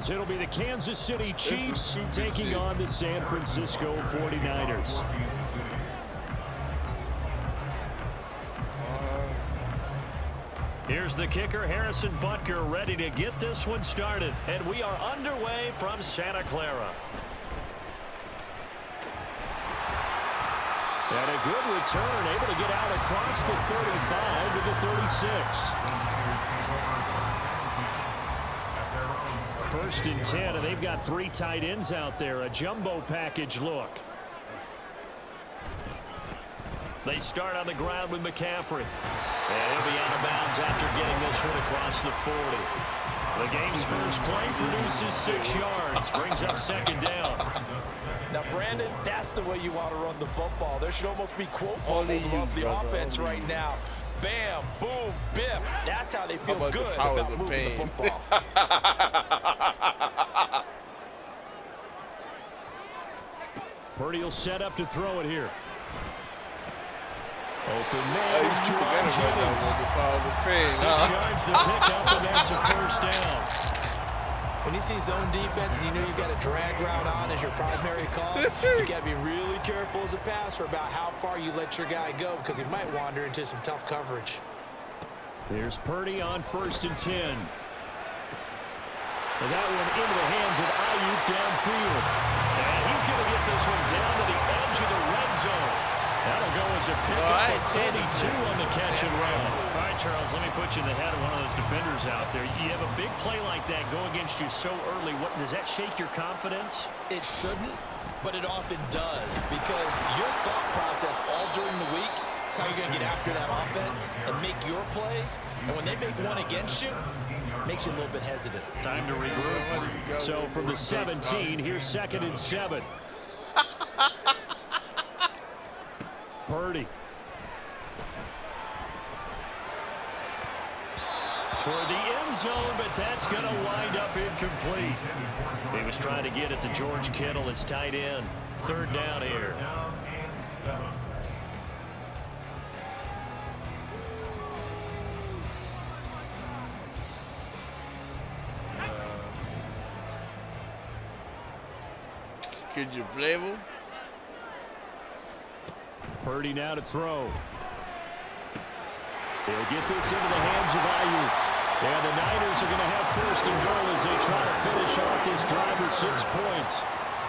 as it'll be the Kansas City Chiefs taking on the San Francisco 49ers. Here's the kicker, Harrison Butker, ready to get this one started. And we are underway from Santa Clara. And a good return, able to get out across the 35 to the 36. First and 10, and they've got 3 tight ends out there. A jumbo package look. They start on the ground with McCaffrey. And he'll be out of bounds after getting this one across the 40. The game's first play produces 6 yards. Brings up second down. Now, Brandon, that's the way you want to run the football. There should almost be quote bubbles above the offense right now. Bam, boom, biff. That's how they feel good about moving the football. Purdy will set up to throw it here. Open man is Jerome Jennings. 6 yards to pick up, and that's a first down. When you see zone defense and you know you've got a drag route on as your primary call, you got to be really careful as a passer about how far you let your guy go because he might wander into some tough coverage. Here's Purdy on first and 10. And that one into the hands of Ayuk downfield. And he's going to get this one down to the edge of the red zone. That'll go as a pickup of 32 on the catch and run. All right, Charles, let me put you in the head of one of those defenders out there. You have a big play like that go against you so early. What does that shake your confidence? It shouldn't, but it often does because your thought process all during the week is how you're going to get after that offense and make your plays. And when they make one against you, it makes you a little bit hesitant. Time to regroup. So from the 17, here's second and 7. Purdy. Toward the end zone, but that's going to wind up incomplete. He was trying to get it to George Kittle, his tight end. Third down here. Could you blame him? Purdy now to throw. He'll get this into the hands of Ayuk. And the Niners are going to have first and goal as they try to finish off this drive with 6 points.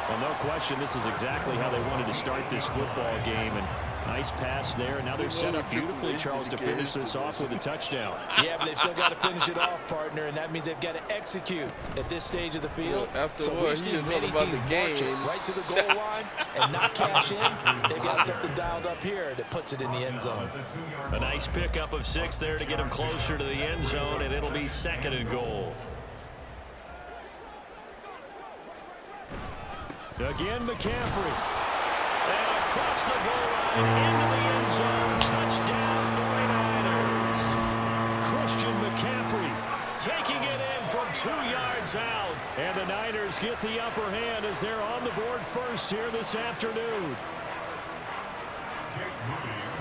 Well, no question, this is exactly how they wanted to start this football game. And nice pass there. And now they're set up beautifully, Charles, to finish this off with a touchdown. Yeah, but they've still got to finish it off, partner, and that means they've got to execute at this stage of the field. So we've seen many teams marching right to the goal line and not cash in. They've got something dialed up here that puts it in the end zone. A nice pickup of 6 there to get them closer to the end zone, and it'll be second and goal. Again, McCaffrey. And across the goal line, into the end zone. Touchdown, 49ers. Christian McCaffrey taking it in from 2 yards out. And the Niners get the upper hand as they're on the board first here this afternoon.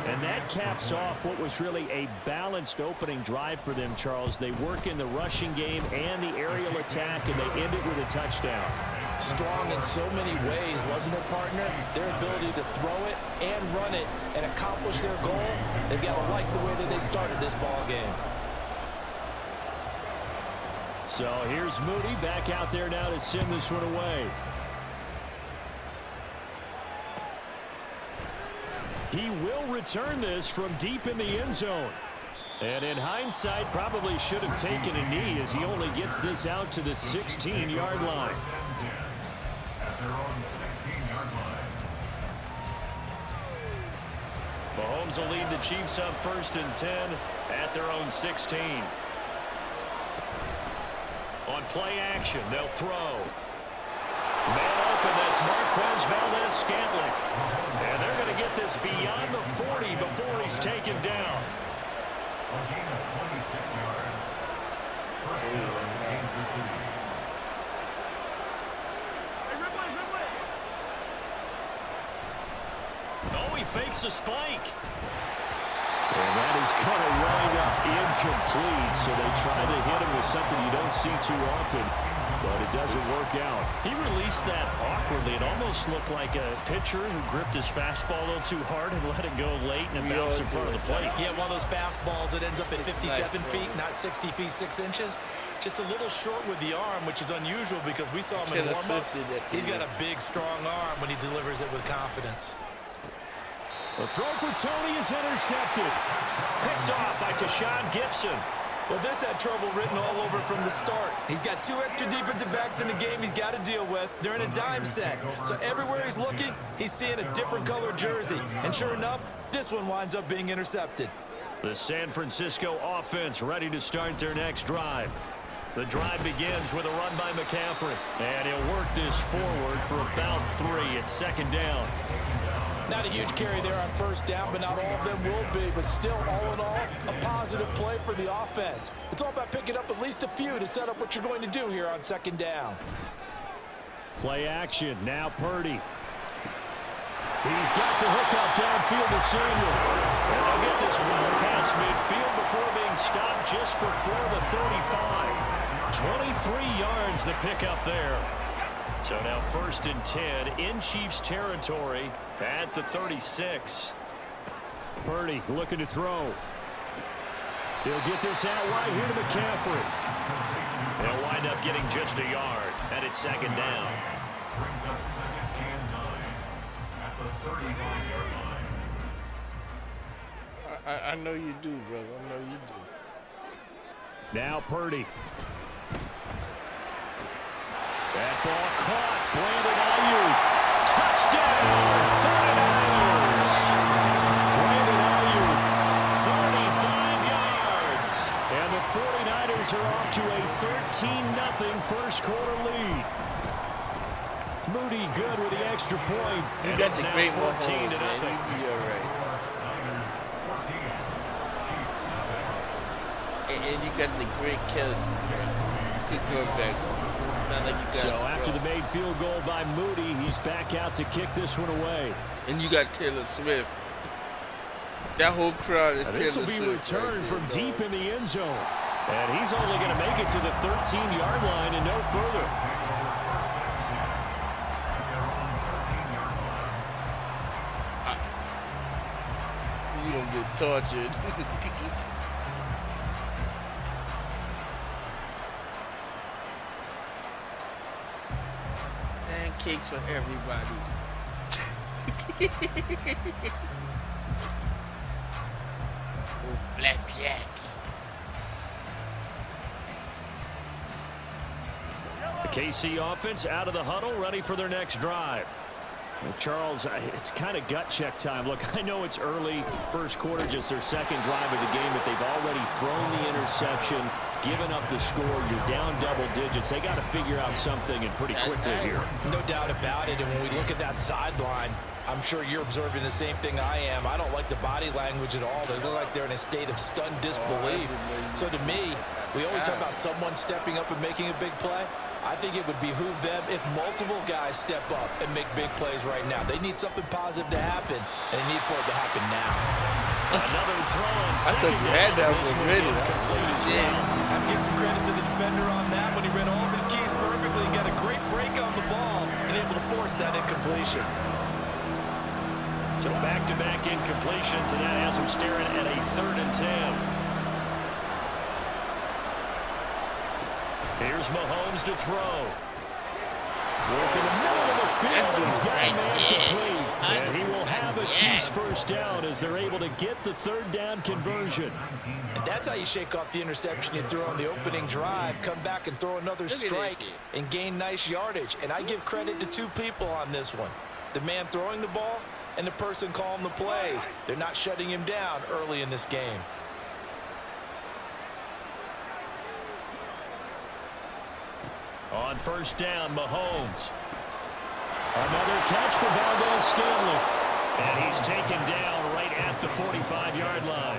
And that caps off what was really a balanced opening drive for them, Charles. They work in the rushing game and the aerial attack, and they end it with a touchdown. Strong in so many ways, wasn't it, partner? Their ability to throw it and run it and accomplish their goal, they've got to like the way that they started this ball game. So here's Moody back out there now to send this one away. He will return this from deep in the end zone. And in hindsight, probably should have taken a knee as he only gets this out to the 16-yard line. Mahomes will lead the Chiefs up first and 10 at their own 16. On play action, they'll throw. Man open, that's Marquez Valdes-Scantling. And they're going to get this beyond the 40 before he's taken down. Oh, he fakes a spike. And that is going to wind up incomplete. So they try to hit him with something you don't see too often. but it doesn't work out. He released that awkwardly. It almost looked like a pitcher who gripped his fastball a little too hard and let it go late and it bounced in front of the plate. Yeah, one of those fastballs that ends up at 57 feet, not 60 feet, 6 inches. Just a little short with the arm, which is unusual because we saw him in warm-ups. He's got a big, strong arm when he delivers it with confidence. The throw for Tony is intercepted. Picked off by Tashawn Gibson. Well, this had trouble written all over from the start. He's got 2 extra defensive backs in the game he's got to deal with. They're in a dime set. So everywhere he's looking, he's seeing a different color jersey. And sure enough, this one winds up being intercepted. The San Francisco offense ready to start their next drive. The drive begins with a run by McCaffrey. And he'll work this forward for about 3 at second down. Not a huge carry there on first down, but not all of them will be. But still, all in all, a positive play for the offense. It's all about picking up at least a few to set up what you're going to do here on second down. Play action. Now Purdy. He's got the hook up downfield to Samuel. And they'll get this one past midfield before being stopped just before the 35. 23 yards the pickup there. So now 1st and 10 in Chiefs territory at the 36. Purdy looking to throw. He'll get this out wide here to McCaffrey. They'll wind up getting just a yard, and it's second down. I know you do, brother. I know you do. Now Purdy. That ball caught. Brandon Ayuk. Touchdown, 49ers. Brandon Ayuk, 35 yards. And the 49ers are off to a 13-0 first quarter lead. Moody good with the extra point. You got the great 14-0. You'll be all right. And you got the great Kelsey. Good quarterback. So after the made field goal by Moody, he's back out to kick this one away. And you got Taylor Swift. That whole crowd is Taylor Swift. This will be returned from deep in the end zone. And he's only going to make it to the 13-yard line and no further. You're going to get tortured. Cakes for everybody. Oh, blackjack. The KC offense out of the huddle, ready for their next drive. Well, Charles, it's kind of gut check time. Look, I know it's early, first quarter, just their second drive of the game, but they've already thrown the interception, given up the score. You're down double digits. They got to figure out something and pretty quickly here. No doubt about it. And when we look at that sideline, I'm sure you're observing the same thing I am. I don't like the body language at all. They look like they're in a state of stunned disbelief. So to me, we always talk about someone stepping up and making a big play. I think it would behoove them if multiple guys step up and make big plays right now. They need something positive to happen, and they need for it to happen now. Another throw on I thought you had that one ready. I have to give some credit to the defender on that when he read all of his keys perfectly and got a great break on the ball and able to force that incompletion. So back-to-back incompletions, and that has them staring at a 3rd and 10. Here's Mahomes to throw. Work in the middle of the field. He's got a man complete. And he will have a Chiefs first down as they're able to get the 3rd down conversion. And that's how you shake off the interception you threw on the opening drive. Come back and throw another strike and gain nice yardage. And I give credit to 2 people on this one. The man throwing the ball and the person calling the plays. They're not shutting him down early in this game. On first down, Mahomes. Another catch for Valdez-Scantling. And he's taken down right at the 45-yard line.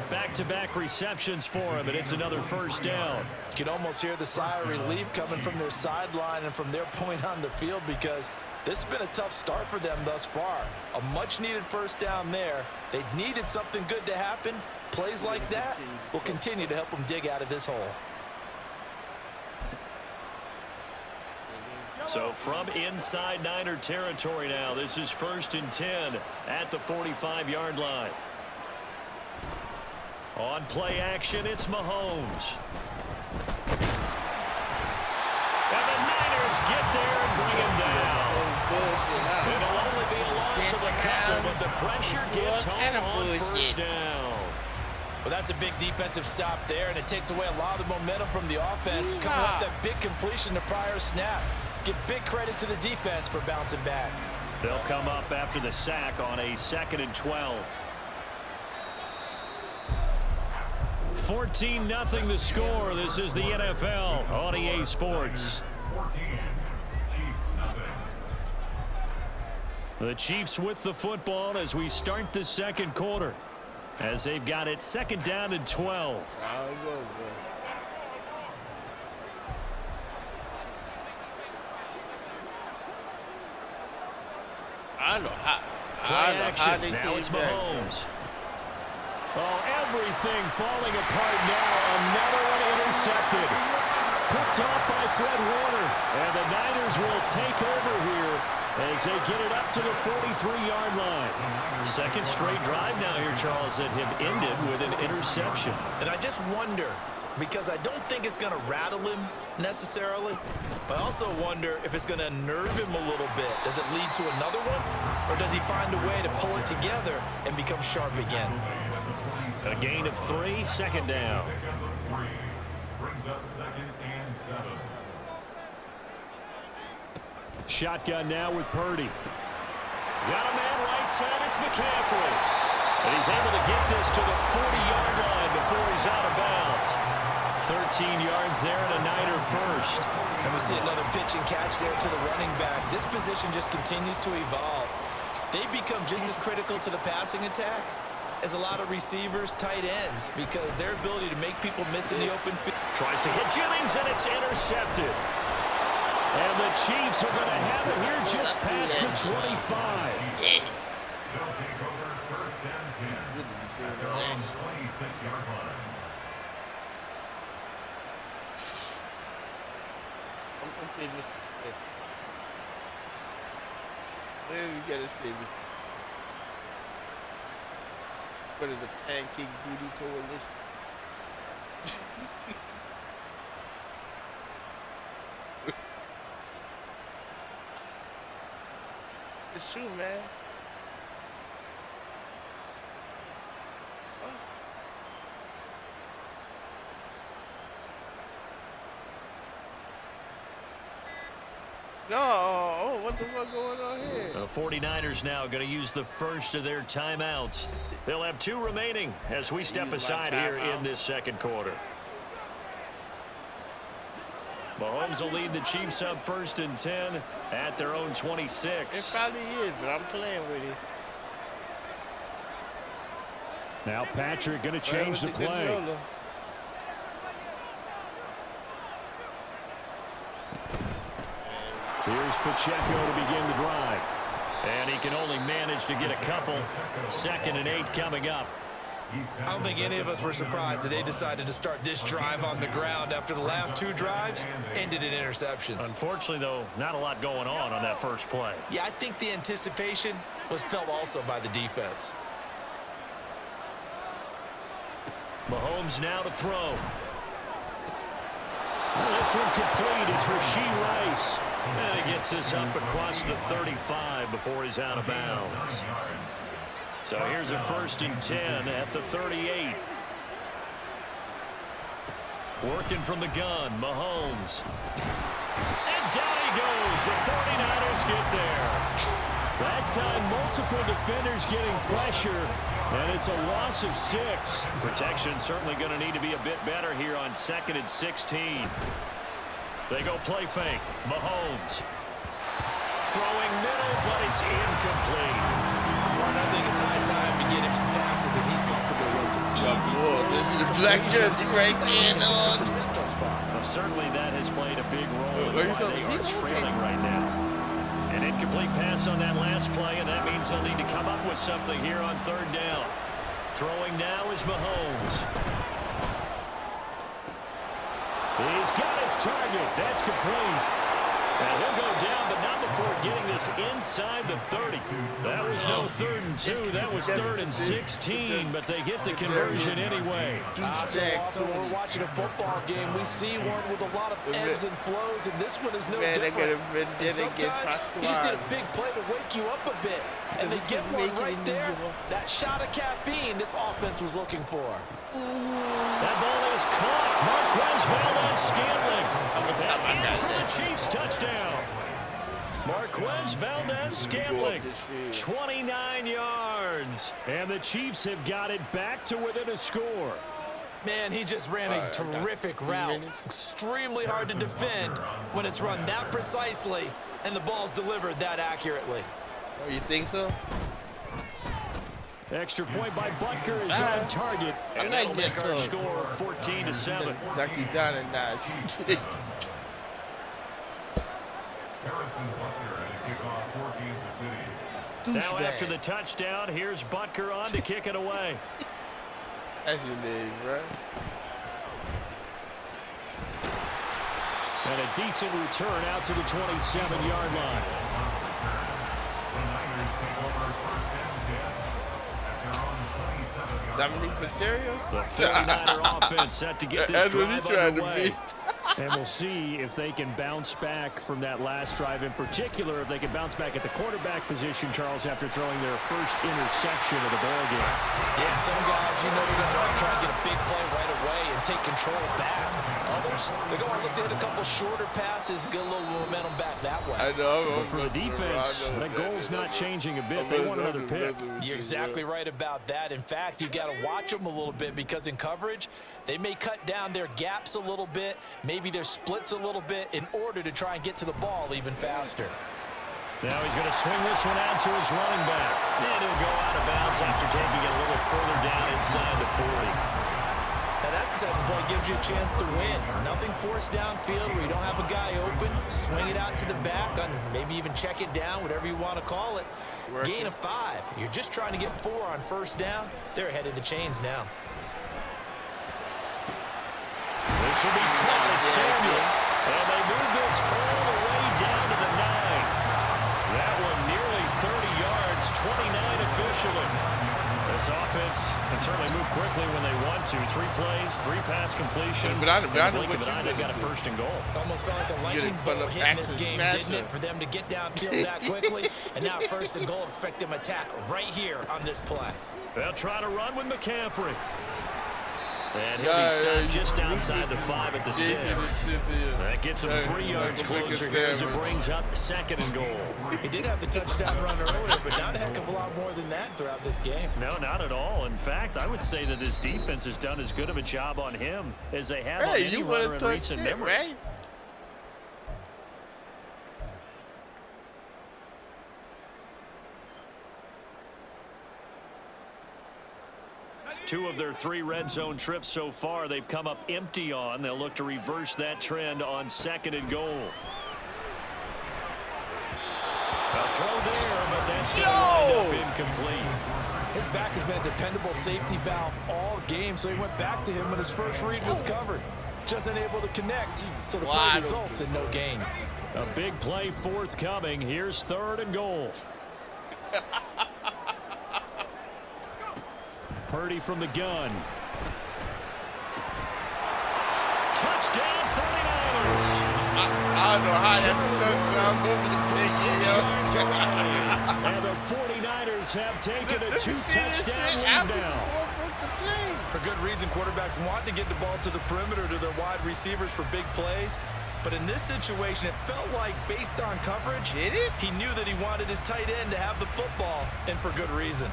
Back-to-back receptions for him, and it's another first down. You can almost hear the sigh of relief coming from their sideline and from their point on the field because this has been a tough start for them thus far. A much-needed first down there. They needed something good to happen. Plays like that will continue to help them dig out of this hole. So from inside Niner territory now, this is 1st and 10 at the 45-yard line. On play action, it's Mahomes. And the Niners get there and bring him down. It'll only be a loss of a couple, but the pressure gets home on 1st down. Well, that's a big defensive stop there, and it takes away a lot of the momentum from the offense. Coming up that big completion to prior snap. Give big credit to the defense for bouncing back. They'll come up after the sack on a 2nd and 12. 14-0 the score. This is the NFL on EA Sports. The Chiefs with the football as we start the 2nd quarter, as they've got it 2nd down and 12. I know how they now it's came back. Mahomes. Oh, everything falling apart now. Another one intercepted. Picked off by Fred Warner. And the Niners will take over here as they get it up to the 43-yard line. 2nd straight drive now here, Charles, that have ended with an interception. And I just wonder, because I don't think it's going to rattle him necessarily, but I also wonder if it's going to unnerve him a little bit. Does it lead to another one, or does he find a way to pull it together and become sharp again? A gain of 3, 2nd down. Brings up 2nd and 7. Shotgun now with Purdy. Got a man right side, it's McCaffrey. And he's able to get this to the 40-yard line before he's out of bounds. 13 yards there and a Niner first. And we see another pitch and catch there to the running back. This position just continues to evolve. They become just as critical to the passing attack as a lot of receivers, tight ends, because their ability to make people miss in the open field. Tries to hit Jennings, and it's intercepted. And the Chiefs are going to have it here just past the 25. They'll take over 1st and 10 at their own 26-yard line. Okay, Mr. Smith. What do you gotta say, Mr. Smith? What is the Pancake Booty Coalition? It's true, man. No, oh, what the fuck going on here? The 49ers now going to use the first of their timeouts. They'll have 2 remaining as we step aside here in this 2nd quarter. Mahomes will lead the Chiefs up 1st and 10 at their own 26. It probably is, but I'm playing with it. Now Patrick going to change the play. Controller. Here's Pacheco to begin the drive. And he can only manage to get a couple. 2nd and 8 coming up. I don't think any of us were surprised that they decided to start this drive on the ground after the last 2 drives ended in interceptions. Unfortunately, though, not a lot going on that first play. Yeah, I think the anticipation was felt also by the defense. Mahomes now to throw. This one complete. It's Rashee Rice. And he gets this up across the 35 before he's out of bounds. So here's a 1st and 10 at the 38. Working from the gun, Mahomes. And down he goes. The 49ers get there. That time, multiple defenders getting pressure, and it's a loss of 6. Protection certainly going to need to be a bit better here on 2nd and 16. They go play fake. Mahomes. Throwing middle, but it's incomplete. Well, I think it's high time to get him some passes that he's comfortable with. Some easy throws. This is the black jersey right there, dog. Well, certainly that has played a big role in why they are trailing right now. An incomplete pass on that last play, and that means they'll need to come up with something here on 3rd down. Throwing now is Mahomes. He's got his target. That's complete. And he'll go down, but not before getting this inside the 30. That was no 3rd and 2. That was 3rd and 16, but they get the conversion anyway. So often when we're watching a football game, we see one with a lot of ebbs and flows, and this one is no different. And sometimes you just need a big play to wake you up a bit. And they get one right there. That shot of caffeine this offense was looking for. That ball is caught. Marquez Valdez-Scantling. And for the Chiefs, touchdown. Marquez Valdez-Scantling, 29 yards. And the Chiefs have got it back to within a score. Man, he just ran a terrific route. Extremely hard to defend when it's run that precisely and the ball's delivered that accurately. Oh, you think so? Extra point by Butker is on target. And that'll make our score 14-7. Ducky down and nice. Now after the touchdown, here's Butker on to kick it away. That's your name, right? And a decent return out to the 27-yard line. Dominic Mysterio? The 49er offense set to get this drive underway. And we'll see if they can bounce back from that last drive, in particular if they can bounce back at the quarterback position, Charles, after throwing their first interception of the ball game. Yeah, some guys, you know, they're going to want to try and get a big play right away and take control back. Others, they're going to look to hit a couple shorter passes, get a little momentum back that way. I know. But for the defense, that goal's not changing a bit. They want another pick. You're exactly right about that. In fact, you got to watch them a little bit because in coverage, they may cut down their gaps a little bit, maybe their splits a little bit in order to try and get to the ball even faster. Now he's going to swing this one out to his running back. And he'll go out of bounds after taking it a little further down inside the 40. Now that's the type of play gives you a chance to win. Nothing forced downfield where you don't have a guy open. Swing it out to the back, and maybe even check it down, whatever you want to call it. Gain of 5. You're just trying to get 4 on first down. They're ahead of the chains now. This will be caught at Samuel, and they move this all the way down to the 9. That one nearly 30 yards, 29 officially. This offense can certainly move quickly when they want to. 3 plays, 3 pass completions. But they've got a first and goal. Almost felt like a lightning bolt hit in this game, didn't it? For them to get downfield that quickly. And now first and goal, expect them to attack right here on this play. They'll try to run with McCaffrey. And he'll be stopped just outside the 5 at the 6. That gets him 3 yards closer here as it brings up 2nd and goal. He did have the touchdown run earlier, but not a heck of a lot more than that throughout this game. No, not at all. In fact, I would say that this defense has done as good of a job on him as they have on any runner in recent memory. Right? 2 of their 3 red zone trips so far, they've come up empty on. They'll look to reverse that trend on 2nd and goal. A throw there, but that's going to wind up incomplete. His back has been a dependable safety valve all game, so he went back to him when his first read was covered. Just unable to connect, so the play results in no gain. A big play forthcoming. Here's 3rd and goal. Purdy from the gun. Touchdown 49ers. I don't know how that's a touchdown. And the 49ers have taken a 2-touchdown lead now. For good reason, quarterbacks want to get the ball to the perimeter to their wide receivers for big plays. But in this situation, it felt like, based on coverage, he knew that he wanted his tight end to have the football, and for good reason.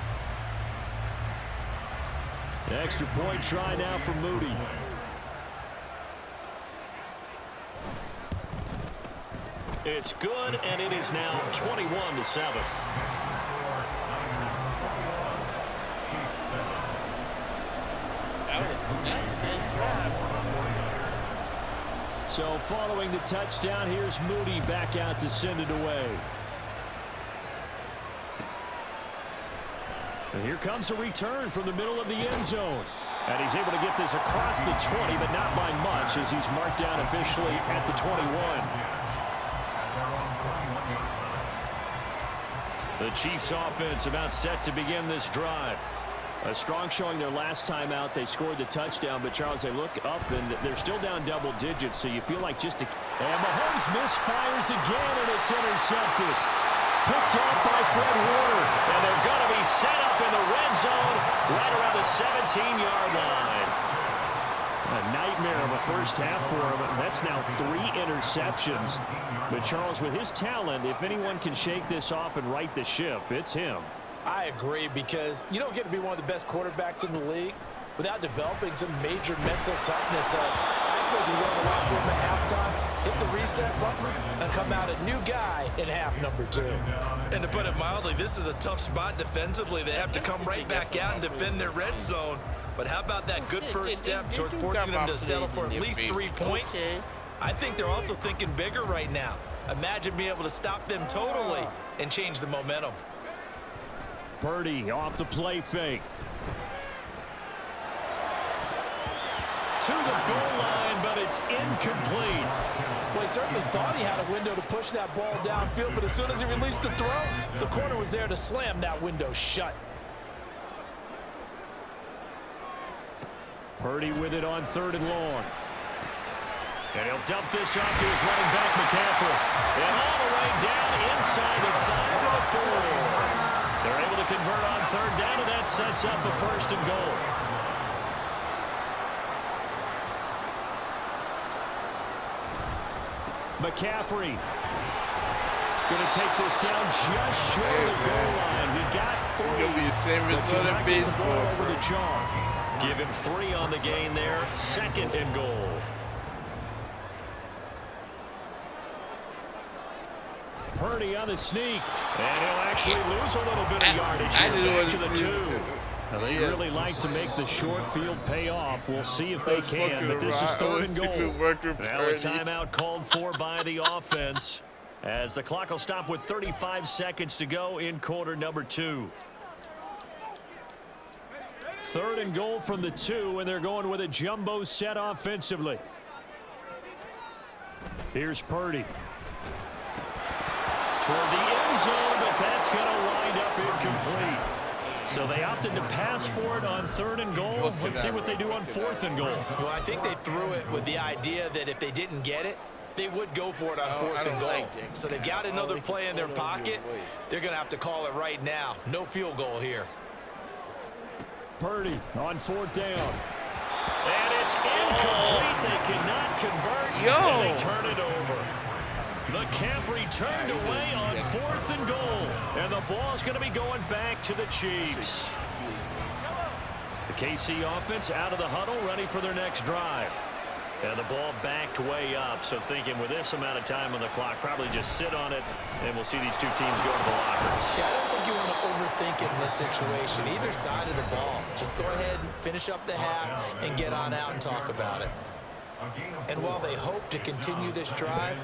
Extra point try now for Moody. It's good, and it is now 21-7. So following the touchdown, here's Moody back out to send it away. And here comes a return from the middle of the end zone. And he's able to get this across the 20, but not by much, as he's marked down officially at the 21. The Chiefs offense about set to begin this drive. A strong showing their last time out. They scored the touchdown, but Charles, they look up and they're still down double digits, so you feel like just a... And Mahomes misfires again, and it's intercepted. Picked off by Fred Warner, and they're going to be set up in the red zone right around the 17-yard line. A nightmare of a first half for him. That's now 3 interceptions. But Charles, with his talent, if anyone can shake this off and right the ship, it's him. I agree, because you don't get to be one of the best quarterbacks in the league without developing some major mental toughness. I expect you to go to the locker room at halftime, hit the reset button, and come out a new guy in half number 2. And to put it mildly, this is a tough spot defensively. They have to come right back out and defend their red zone. But how about that good first step towards forcing them to settle for at least 3 points? I think they're also thinking bigger right now. Imagine being able to stop them totally and change the momentum. Purdy off the play fake. To the goal line, but it's incomplete. Well, he certainly thought he had a window to push that ball downfield, but as soon as he released the throw, the corner was there to slam that window shut. Purdy with it on 3rd and long. And he'll dump this off to his running back, McCaffrey. And all the way down inside the 5 to the 4. They're able to convert on 3rd down, and that sets up a 1st and goal. McCaffrey going to take this down just short of the goal line. He got 3. It'll be the same result in baseball. Over the chalk. Give him 3 on the gain there. 2nd and goal. Purdy on the sneak. And he'll actually lose a little bit of yardage here back to the 2. Now, they really like to make the short field pay off. We'll see if they can, but this is 3rd and goal. Now a timeout called for by the offense as the clock will stop with 35 seconds to go in quarter number 2. 3rd and goal from the 2, and they're going with a jumbo set offensively. Here's Purdy. Toward the end zone, but that's going to wind up incomplete. So they opted to pass for it on 3rd and goal. Let's see what they do on 4th and goal. Well, I think they threw it with the idea that if they didn't get it, they would go for it on 4th and goal. So they've got another play in their pocket. They're going to have to call it right now. No field goal here. Purdy on 4th down. And it's incomplete. They cannot convert. And they turn it over. McCaffrey turned away on 4th and goal. And the ball's going to be going back to the Chiefs. The KC offense out of the huddle, ready for their next drive. And the ball backed way up, so thinking with this amount of time on the clock, probably just sit on it, and we'll see these 2 teams go to the lockers. Yeah, I don't think you want to overthink it in this situation. Either side of the ball. Just go ahead and finish up the half and get on out and talk about it. And while they hope to continue this drive,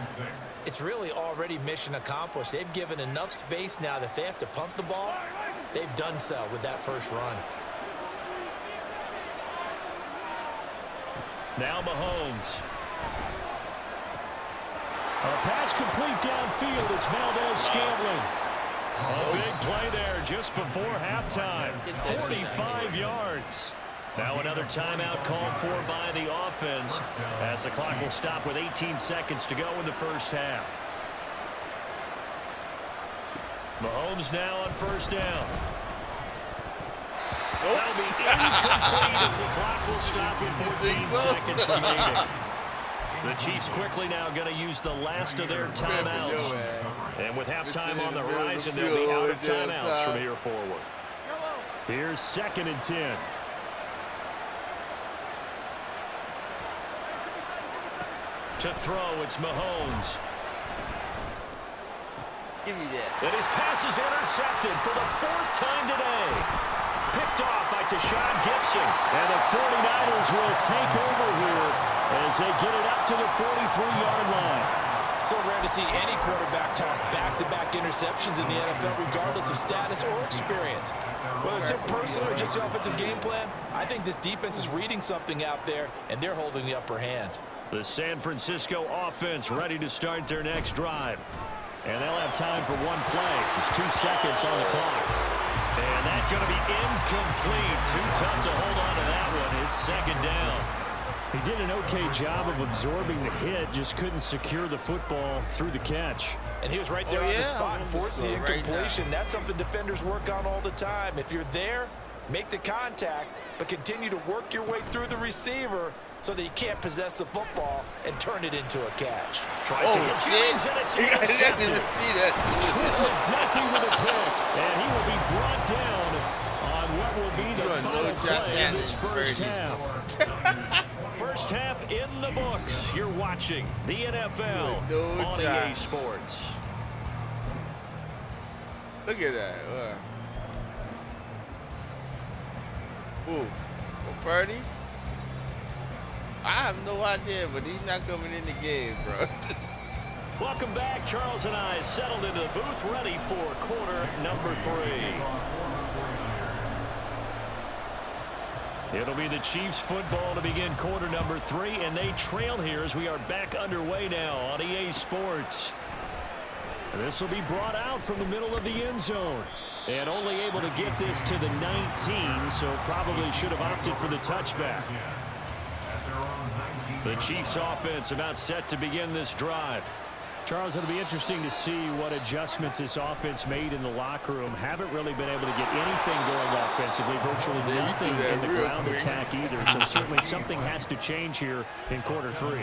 it's really already mission accomplished. They've given enough space now that they have to punt the ball. They've done so with that first run. Now Mahomes. A pass complete downfield. It's Valdez-Scantling. A big play there just before halftime. 45 yards. Now another timeout called for by the offense as the clock will stop with 18 seconds to go in the first half. Mahomes now on 1st down. That'll be incomplete as the clock will stop with 14 seconds remaining. The Chiefs quickly now going to use the last of their timeouts. And with halftime on the horizon, they'll be out of timeouts from here forward. Here's 2nd and 10. To throw, it's Mahomes. Give me that. And his pass is intercepted for the 4th time today. Picked off by Tashawn Gibson. And the 49ers will take over here as they get it up to the 43-yard line. So rare to see any quarterback toss back-to-back interceptions in the NFL, regardless of status or experience. Whether it's impersonal or just the offensive game plan, I think this defense is reading something out there, and they're holding the upper hand. The San Francisco offense ready to start their next drive. And they'll have time for one play. There's 2 seconds on the clock. And that's going to be incomplete. Too tough to hold on to that one. It's second down. He did an okay job of absorbing the hit, just couldn't secure the football through the catch. And he was right there on the spot and forced the incompletion. That's something defenders work on all the time. If you're there, make the contact, but continue to work your way through the receiver so that you can't possess the football and turn it into a catch. Tries to hit James, and it's intercepted. Duffy with a pick, and he will be brought down on what will be the final play of this first half. First half in the books. You're watching the NFL on EA Sports. Look at that. Ooh, Purdy? I have no idea, but he's not coming in the game, bro. Welcome back. Charles and I settled into the booth, ready for quarter number 3. It'll be the Chiefs football to begin quarter number 3, and they trail here as we are back underway now on EA Sports. And this will be brought out from the middle of the end zone. And only able to get this to the 19, so probably should have opted for the touchback. The Chiefs offense about set to begin this drive. Charles, it'll be interesting to see what adjustments this offense made in the locker room. Haven't really been able to get anything going offensively, virtually nothing in the ground attack either. So certainly something has to change here in quarter 3.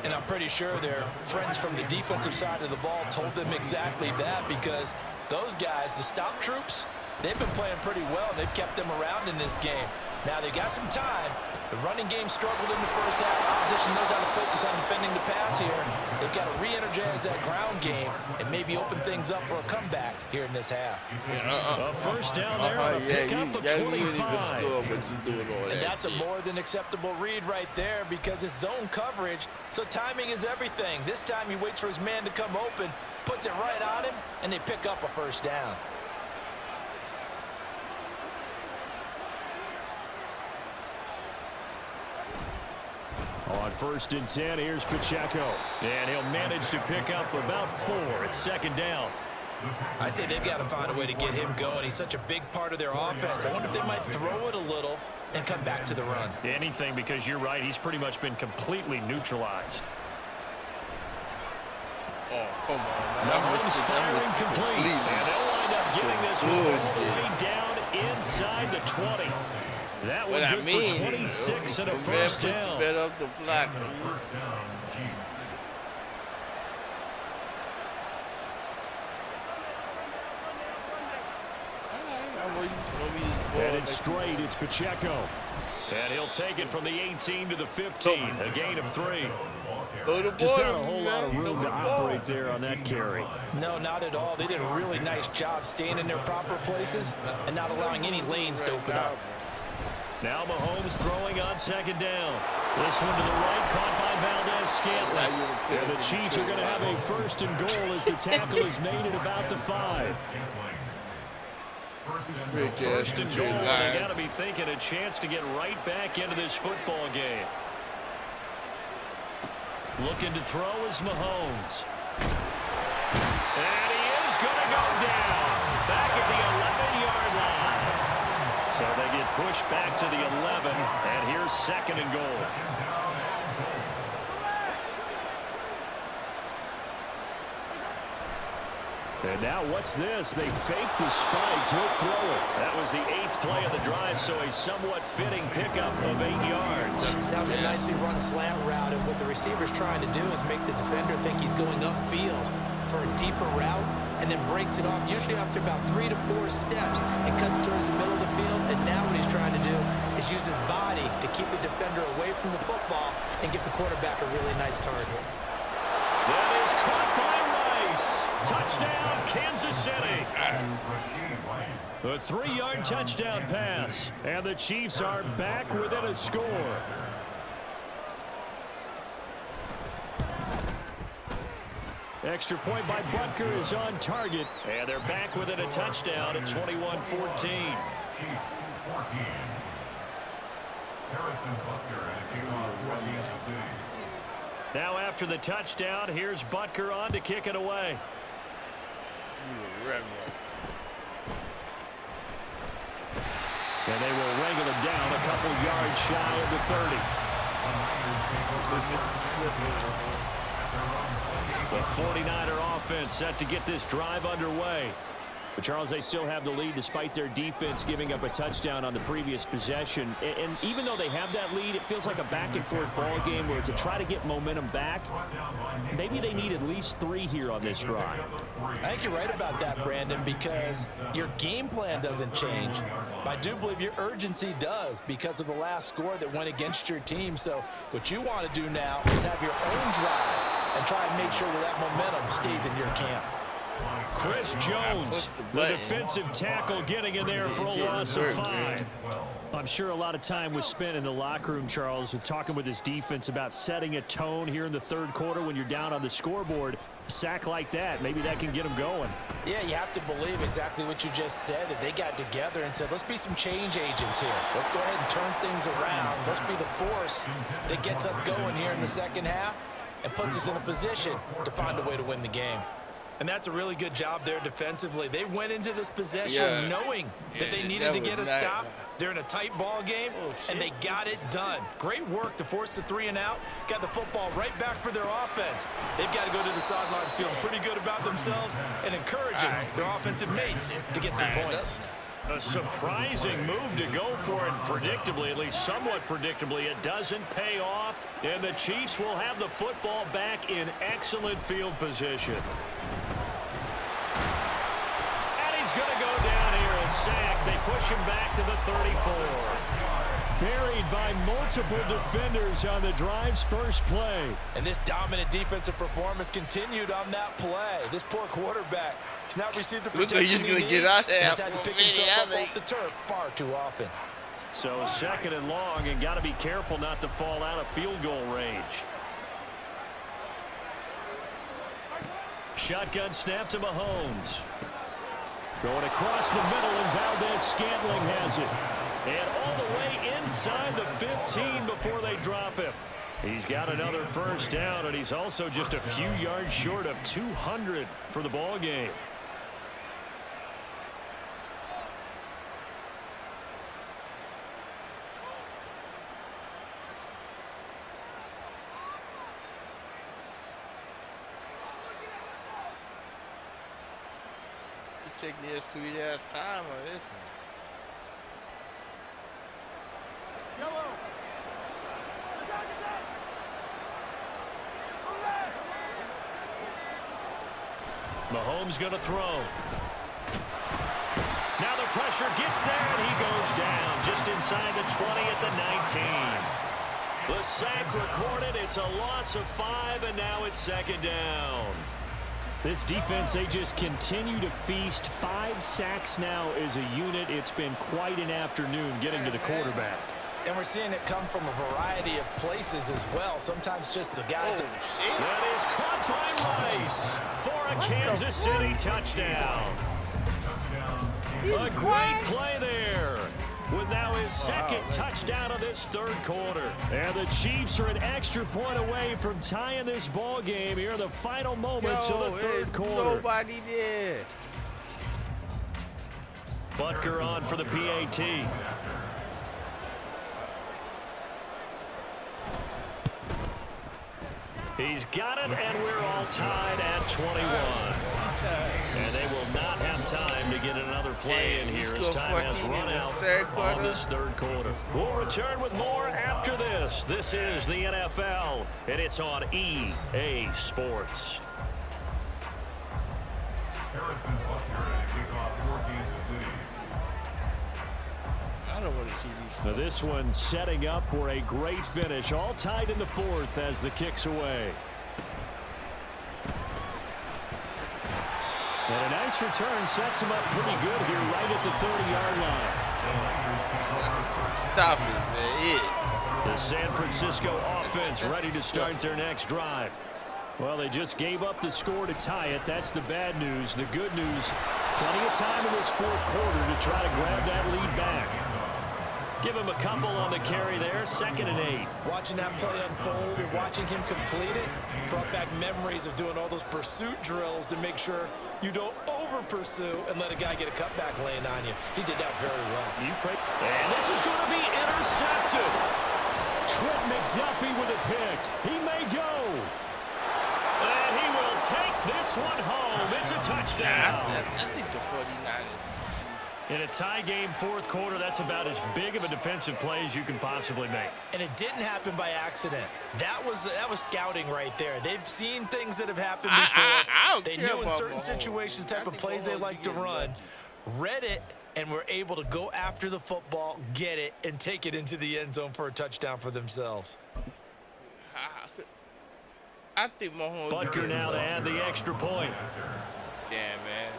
And I'm pretty sure their friends from the defensive side of the ball told them exactly that, because those guys, the stop troops, they've been playing pretty well. They've kept them around in this game. Now they got some time. The running game struggled in the first half. Opposition knows how to focus on defending the pass here. They've got to re-energize that ground game and maybe open things up for a comeback here in this half. A first down there on a pickup of 25. And that's a more than acceptable read right there, because it's zone coverage, so timing is everything. This time he waits for his man to come open, puts it right on him, and they pick up a first down. On 1st and 10, here's Pacheco. And he'll manage to pick up about 4. It's second down. I'd say they've got to find a way to get him going. He's such a big part of their offense. I wonder if they might throw it a little and come back to the run. Anything, because you're right. He's pretty much been completely neutralized. Oh, come on. Mahomes firing complete. And they'll wind up getting this one all the way down inside the 20. That one good for 26 and a first down. Bet up the block. And it's straight. It's Pacheco. And he'll take it from the 18 to the 15. A gain of 3. Just not a whole lot of room to operate there on that carry. No, not at all. They did a really nice job staying in their proper places and not allowing any lanes to open up. Now Mahomes throwing on second down. This one to the right, caught by Valdez-Scantling. And the Chiefs are going to have a first and goal as the tackle is made at about the 5. First and goal, and they got to be thinking a chance to get right back into this football game. Looking to throw is Mahomes. And he is going to go down. Back at the 11-yard line. So they get pushed back to the 11, and here's second and goal. And now what's this? They fake the spike. He'll throw it. That was the 8th play of the drive, so a somewhat fitting pickup of 8 yards. That was a nicely run slant route, and what the receiver's trying to do is make the defender think he's going upfield for a deeper route, and then breaks it off, usually after about 3 to 4 steps, and cuts towards the middle of the field. And now what he's trying to do is use his body to keep the defender away from the football and give the quarterback a really nice target. That is caught by Rice. Touchdown, Kansas City. A 3-yard touchdown pass, and the Chiefs are back within a score. Extra point by Butker is on target, and they're back within a touchdown at 21-14. Chiefs 14. Harrison Butker and a kickoff for Kansas City. Now after the touchdown, here's Butker on to kick it away. And they will wrangle him down a couple yards shy of the 30. The 49er offense set to get this drive underway. But Charles, they still have the lead despite their defense giving up a touchdown on the previous possession. And even though they have that lead, it feels like a back-and-forth ball game where to try to get momentum back, maybe they need at least 3 here on this drive. I think you're right about that, Brandon, because your game plan doesn't change. I do believe your urgency does because of the last score that went against your team. So what you want to do now is have your own drive and try and make sure that that momentum stays in your camp. Chris Jones, the defensive tackle, getting in there for a loss of 5. I'm sure a lot of time was spent in the locker room, Charles, with talking with his defense about setting a tone here in the third quarter when you're down on the scoreboard. A sack like that, maybe that can get them going. Yeah, you have to believe exactly what you just said. That they got together and said, let's be some change agents here. Let's go ahead and turn things around. Let's be the force that gets us going here in the second half and puts us in a position to find a way to win the game. And that's a really good job there defensively. They went into this possession knowing that they needed to get a stop. They're in a tight ball game, and they got it done. Great work to force the 3 and out. Got the football right back for their offense. They've got to go to the sidelines feeling pretty good about themselves and encouraging their offensive mates to get some points. A surprising move to go for it predictably, at least somewhat predictably. It doesn't pay off, and the Chiefs will have the football back in excellent field position. And he's going to go down here, a sack. They push him back to the 34. Buried by multiple defenders on the drive's first play. And this dominant defensive performance continued on that play. This poor quarterback has not received the protection he needs. He's had to pick himself up off the turf far too often. So second and long, and got to be careful not to fall out of field goal range. Shotgun snap to Mahomes. Going across the middle, and Valdez-Scantling has it. And all the way inside the 15 before they drop him. He's got another first down, and he's also just a few yards short of 200 for the ball game. Take me a sweet ass time on this one. Mahomes going to throw. Now the pressure gets there, and he goes down just inside the 20 at the 19. The sack recorded. It's a loss of 5, and now it's second down. This defense, they just continue to feast. 5 sacks now as a unit. It's been quite an afternoon getting to the quarterback. And we're seeing it come from a variety of places as well. Sometimes just the guys. That is caught by Rice for a Kansas City touchdown. A great play there. With now his second touchdown of this third quarter. And the Chiefs are an extra point away from tying this ball game here in the final moments of the third quarter. Nobody there. Butker on for the PAT. He's got it, and we're all tied at 21. And they will not have time to get another play in here as time has run out on this third quarter. We'll return with more after this. This is the NFL, and it's on EA Sports. I don't want to see these. Now this one setting up for a great finish. All tied in the fourth as the kick's away. And a nice return sets him up pretty good here right at the 30-yard line. Stop it, man. The San Francisco offense ready to start their next drive. Well, they just gave up the score to tie it. That's the bad news. The good news, plenty of time in this fourth quarter to try to grab that lead back. Give him a couple on the carry there, 2nd and 8. Watching that play unfold and watching him complete it brought back memories of doing all those pursuit drills to make sure you don't over-pursue and let a guy get a cutback lane on you. He did that very well. And this is going to be intercepted. Trent McDuffie with a pick. He may go. And he will take this one home. It's a touchdown. I think the 49ers. In a tie game, 4th quarter, that's about as big of a defensive play as you can possibly make. And it didn't happen by accident. That was scouting right there. They've seen things that have happened before. They knew in certain situations the type of plays they like to run, read it, and were able to go after the football, get it, and take it into the end zone for a touchdown for themselves. I think Mahomes. Butker now to add the extra point. Damn, man.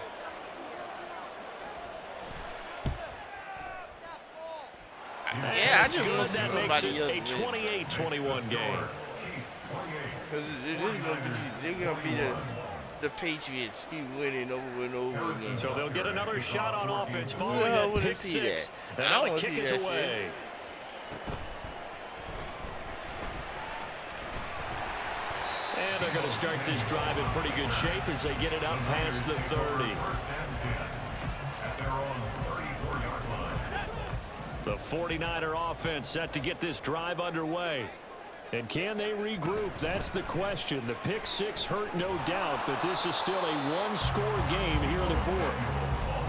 Yeah, I just want that somebody else. A 28-21 game. Because they're gonna be the Patriots. Keep winning over and over again. So they'll get another shot on offense following that pick six. And now the kick is away. And they're going to start this drive in pretty good shape as they get it up past the 30. The 49er offense set to get this drive underway. And can they regroup? That's the question. The pick six hurt, no doubt, but this is still a one-score game here in the 4th.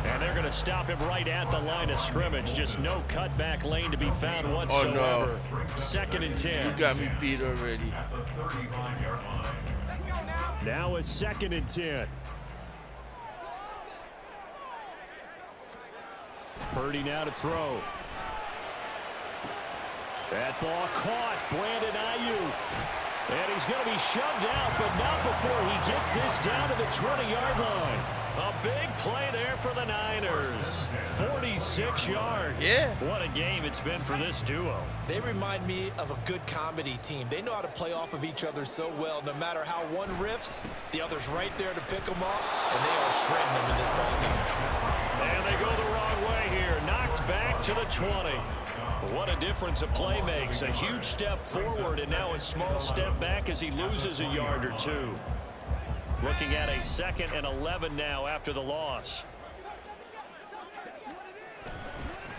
And they're going to stop him right at the line of scrimmage. Just no cutback lane to be found whatsoever. Oh, no. 2nd and 10. You got me beat already. Now a 2nd and 10. Purdy now to throw. That ball caught. Brandon Ayuk. And he's going to be shoved out, but not before he gets this down to the 20-yard line. A big play there for the Niners. 46 yards. Yeah. What a game it's been for this duo. They remind me of a good comedy team. They know how to play off of each other so well. No matter how one riffs, the other's right there to pick them up, and they are shredding them in this ball game. And they go the wrong way here. Knocked back to the 20. What a difference a play makes. A huge step forward and now a small step back as he loses a yard or two. Looking at a 2nd and 11 now after the loss.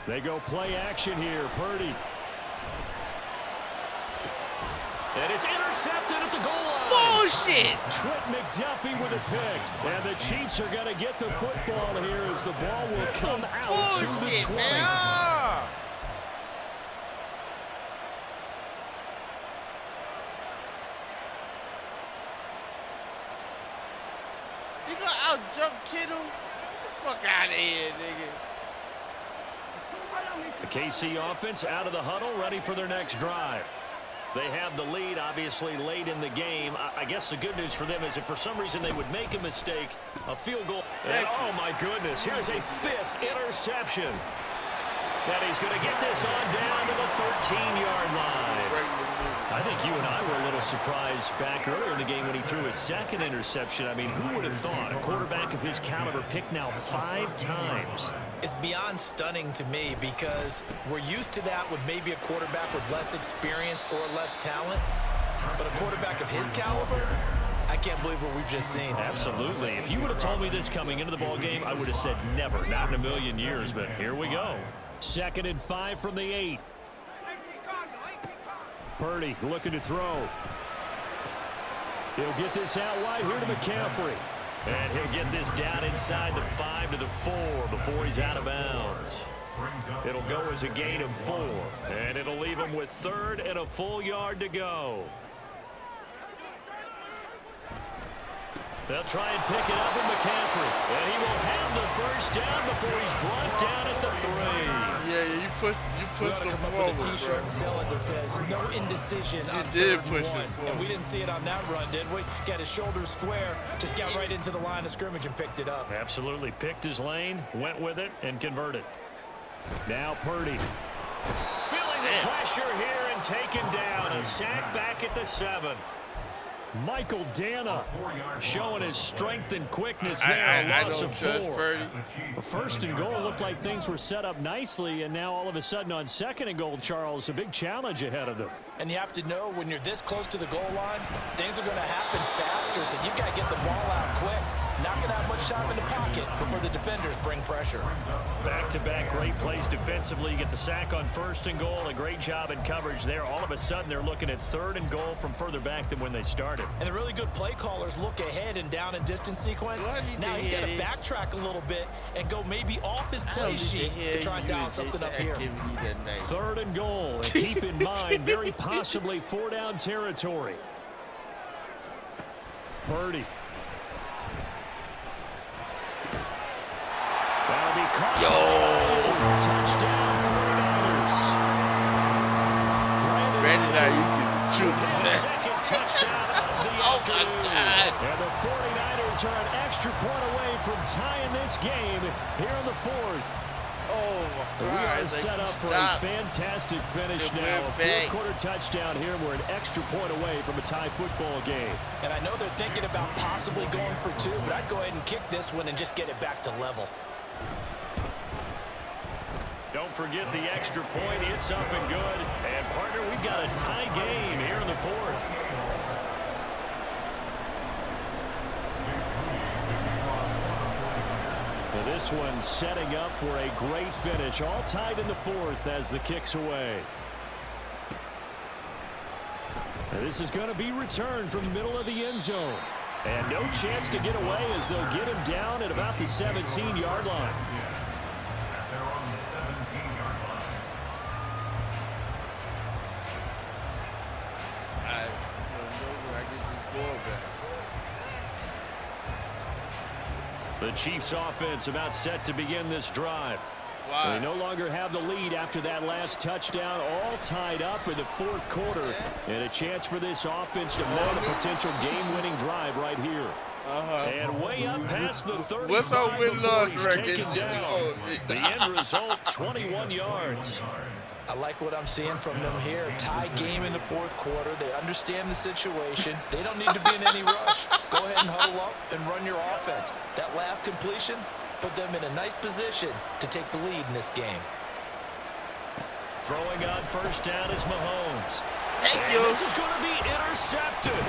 They go play action here. Purdy. And it's intercepted at the goal line. Bullshit! Trent McDuffie with a pick. And the Chiefs are going to get the football here as the ball will come out to the 20. Man. You gonna out-jump Kittle? Get the fuck out of here, nigga. The KC offense out of the huddle, ready for their next drive. They have the lead, obviously, late in the game. I guess the good news for them is if for some reason they would make a mistake, a field goal. And, oh, my goodness, here's a 5th interception. And he's going to get this on down to the 13-yard line. I think you and I were a little surprised back earlier in the game when he threw his 2nd interception. I mean, who would have thought a quarterback of his caliber picked now 5 times? It's beyond stunning to me because we're used to that with maybe a quarterback with less experience or less talent. But a quarterback of his caliber, I can't believe what we've just seen. Absolutely. If you would have told me this coming into the ball game, I would have said never, not in a million years. But here we go. 2nd and 5 from the 8. Purdy looking to throw. He'll get this out wide here to McCaffrey. And he'll get this down inside the 5 to the 4 before he's out of bounds. It'll go as a gain of 4. And it'll leave him with 3rd and a full yard to go. They'll try and pick it up with McCaffrey. And he will have the first down before he's brought down at the 3. Yeah, you put We ought to the come up forward, with a T-shirt and sell it that says no indecision on did 3rd push and it 1. forward. And we didn't see it on that run, did we? Got his shoulders square, just got right into the line of scrimmage and picked it up. Absolutely picked his lane, went with it, and converted. Now Purdy. Feeling the pressure here and taken down. A sack back at the 7. Michael Dana showing his strength and quickness there. A loss of 4. First and goal looked like things were set up nicely, and now all of a sudden on second and goal, Charles, a big challenge ahead of them. And you have to know when you're this close to the goal line, things are going to happen faster, so you've got to get the ball out quick. Not going to have much time in the pocket before the defenders bring pressure. Back-to-back great plays defensively. You get the sack on first and goal. A great job in coverage there. All of a sudden, they're looking at third and goal from further back than when they started. And the really good play callers look ahead and down and distance sequence. Now he's got to backtrack a little bit and go maybe off his play sheet to try and dial something up here. Third and goal. And keep in mind, very possibly 4-down territory. Purdy. That'll be caught. Touchdown, 49ers. Brandon, now you can shoot. Second touchdown of the afternoon. And the 49ers are an extra point away from tying this game here in the fourth. Oh, my God. We are set up for a fantastic finish now. A fourth-quarter touchdown here. We're an extra point away from a tie football game. And I know they're thinking about possibly going for 2, but I'd go ahead and kick this one and just get it back to level. Don't forget the extra point. It's up and good. And, partner, we've got a tie game here in the fourth. Well, this one setting up for a great finish. All tied in the fourth as the kick's away. And this is going to be returned from the middle of the end zone. And no chance to get away as they'll get him down at about the 17-yard line. They're on the 17-yard line. I don't know when I get this ball back. The Chiefs offense about set to begin this drive. Wow. They no longer have the lead after that last touchdown, all tied up in the fourth quarter. And a chance for this offense to mount a potential game-winning drive right here. And way up past the 35 What's up with before he's Lord taken down. The end result, 21 yards. I like what I'm seeing from them here. Tie game in the fourth quarter. They understand the situation. They don't need to be in any rush. Go ahead and huddle up and run your offense. That last completion put them in a nice position to take the lead in this game. Throwing on first down is Mahomes. Thank you. This is going to be intercepted.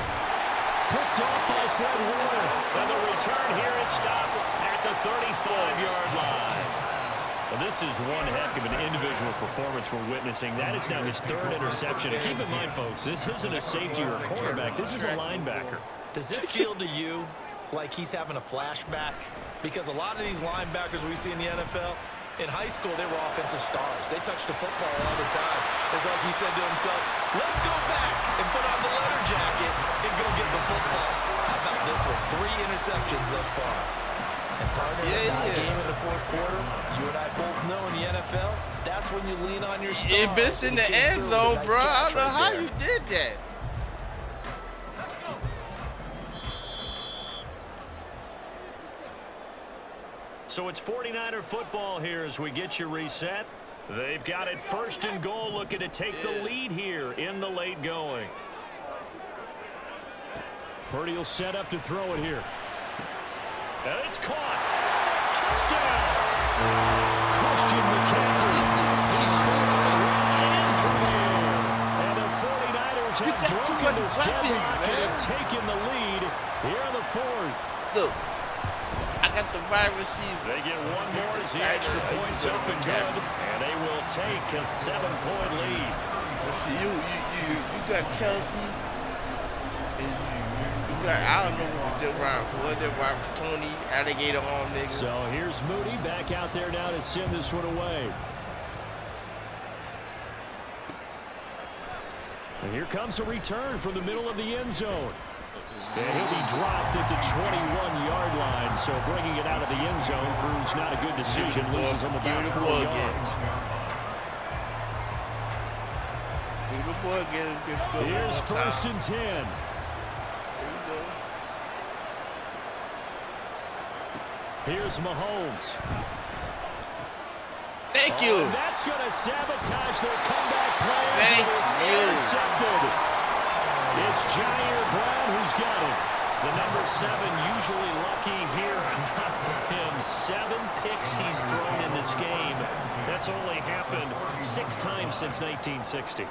Picked off by Fred Warner. And the return here is stopped at the 35-yard line. Well, this is one heck of an individual performance we're witnessing. That is now his third interception. And keep in mind, folks, this isn't a safety or a cornerback. This is a linebacker. Does this feel to you like he's having a flashback? Because a lot of these linebackers we see in the NFL, in high school, they were offensive stars. They touched the football all the time. It's like he said to himself, let's go back and put on the leather jacket and go get the football. How about this one? 3 interceptions thus far. And partner, in a tie game in the fourth quarter, you and I both know in the NFL, that's when you lean on your stars. It missed in the end zone, bro. I don't know how you did that. So it's 49er football here as we get you reset. They've got it first and goal, looking to take the lead here in the late going. Purdy will set up to throw it here. And it's caught. Touchdown! Christian McCaffrey. He scored on the ground and from there. And the 49ers have broken this deadlock and have taken the lead here in the fourth. Look. I got the wide receiver. They get one more as the extra point's up and good, and they will take a 7-point lead. See, you got Kelsey, and you got, I don't know what that wide Tony, alligator arm nigga. So here's Moody back out there now to send this one away. And here comes a return from the middle of the end zone. And he'll be dropped at the 21-yard line, so bringing it out of the end zone proves not a good decision. Loses him about 4 yards. Here's first and 10. Here's Mahomes. Thank you. And that's going to sabotage their comeback plans. Thank It is you. intercepted. It's Ejayr who's got it. The number 7 usually lucky here. Not for him. 7 picks he's thrown in this game. That's only happened 6 times since 1960.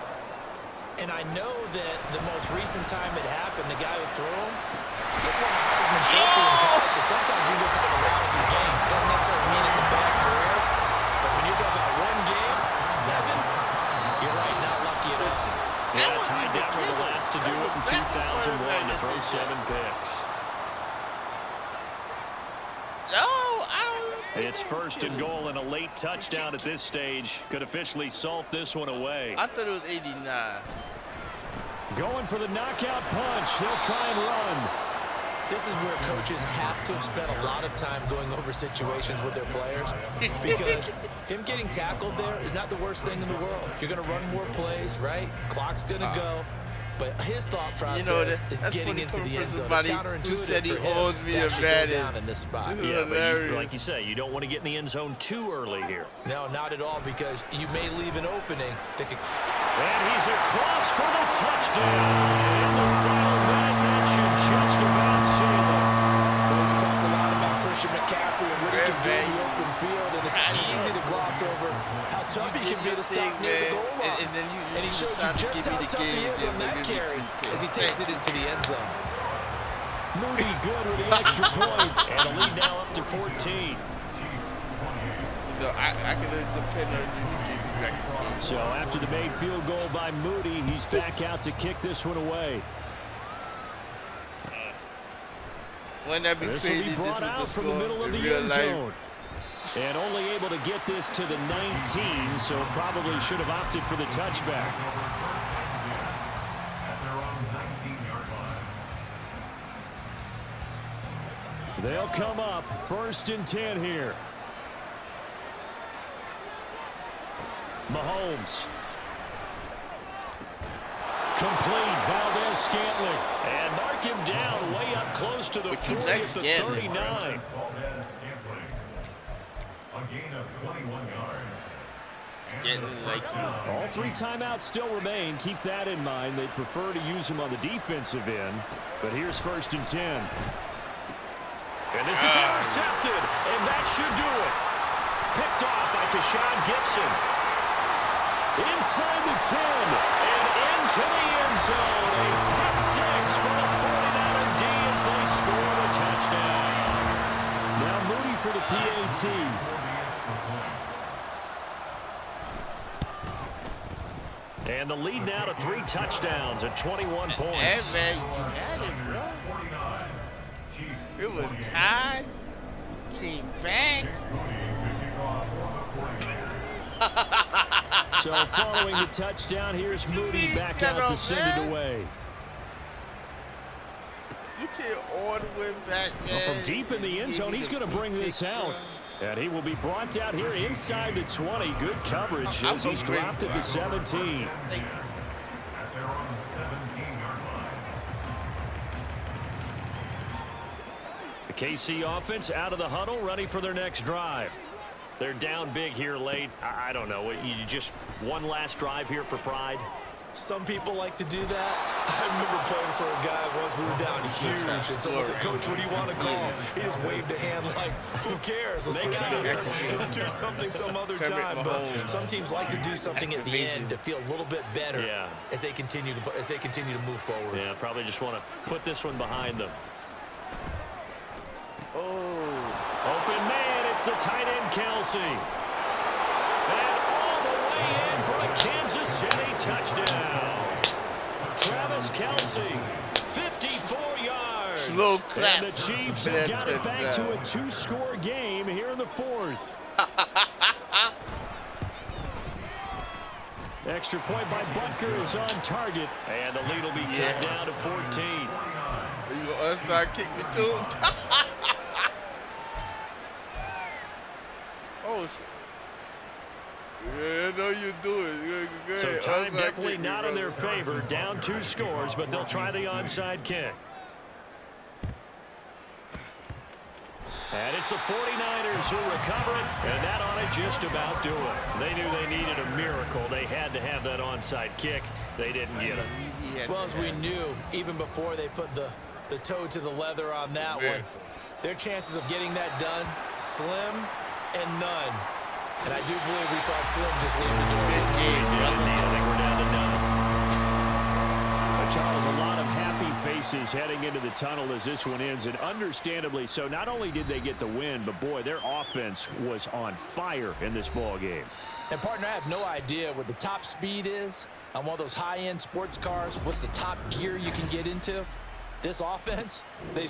And I know that the most recent time it happened, the guy who threw him, he won a Heisman Trophy in college. So sometimes you just have a lousy game. Doesn't necessarily mean it's a bad career. But when you're talking about one game, 7, you're right, not lucky at all. Yeah, Ty Detmer the last to do it in 2001 to throw 7 picks. No, I don't. It's 1st and goal and a late touchdown at this stage. Could officially salt this one away. I thought it was 89. Going for the knockout punch. They'll try and run. This is where coaches have to have spent a lot of time going over situations with their players, because him getting tackled there is not the worst thing in the world. You're going to run more plays, right? Clock's going to go. But his thought process is getting into the end zone. It's counterintuitive for him to actually go down in this spot. Yeah, but like you say, you don't want to get in the end zone too early here. No, not at all, because you may leave an opening that could... And he's across for the touchdown. And the final man, that should just about seal it. Well, we talk a lot about Christian McCaffrey and what he can do in the open field, and it's easy to gloss over how tough he can be to stop near the goal line. And he shows you just how tough he is on that carry as he takes it into the end zone. Moody good with the extra point, and a lead now up to 14. I can depend on you. So after the made field goal by Moody, he's back out to kick this one away. This will be brought out from the middle of the end zone. And only able to get this to the 19, so probably should have opted for the touchback. They'll come up 1st and 10 here. Mahomes. Complete. Valdez-Scantling. And mark him down way up close to the 40 at the 39. All 3 timeouts still remain. Keep that in mind. They'd prefer to use him on the defensive end. But here's 1st and 10. And this is intercepted. And that should do it. Picked off by Tashawn Gibson. Inside the 10 and into the end zone. A pick 6 for the 49er D as they score the touchdown. Now Moody for the PAT. And the lead now to 3 touchdowns and 21 points. Hey, man, you got it, bro. It was tied. Came back. So following the touchdown, here's Moody back out to send it away. You can't all the way back, man. Well, from deep in the end zone, he's going to bring this out. And he will be brought out here inside the 20. Good coverage as he's dropped at the 17. The KC offense out of the huddle, ready for their next drive. They're down big here late. I don't know. You just one last drive here for pride? Some people like to do that. I remember playing for a guy once. We were down huge, and someone said, "Coach, what do you want to call?" He just waved a hand like, "Who cares? Let's get out of here and do something some other time." But some teams like to do something at the end to feel a little bit better as they continue to move forward. Yeah, probably just want to put this one behind them. Open man, it's the tight end, Kelsey. And all the way in for a Kansas City touchdown. Travis Kelsey, 54 yards. Slow clap. And the Chiefs have got it back to a 2-score game here in the 4th. Extra point by Butker is on target. And the lead will be cut down to 14. You gonna unstart kick me too? Oh, shit. Yeah, I know you do it. Good. So time definitely not in their favor. Down 2 scores, but they'll try the onside kick. And it's the 49ers who recover it, and that ought to just about do it. They knew they needed a miracle. They had to have that onside kick. They didn't get it. Well, as we knew, even before they put the toe to the leather on that one, their chances of getting that done, slim and none. And I do believe we saw Slim just leave the door. I think we're down to none. But Charles, a lot of happy faces heading into the tunnel as this one ends, and understandably so. Not only did they get the win, but boy, their offense was on fire in this ball game. And partner, I have no idea what the top speed is on one of those high-end sports cars. What's the top gear you can get into? This offense, they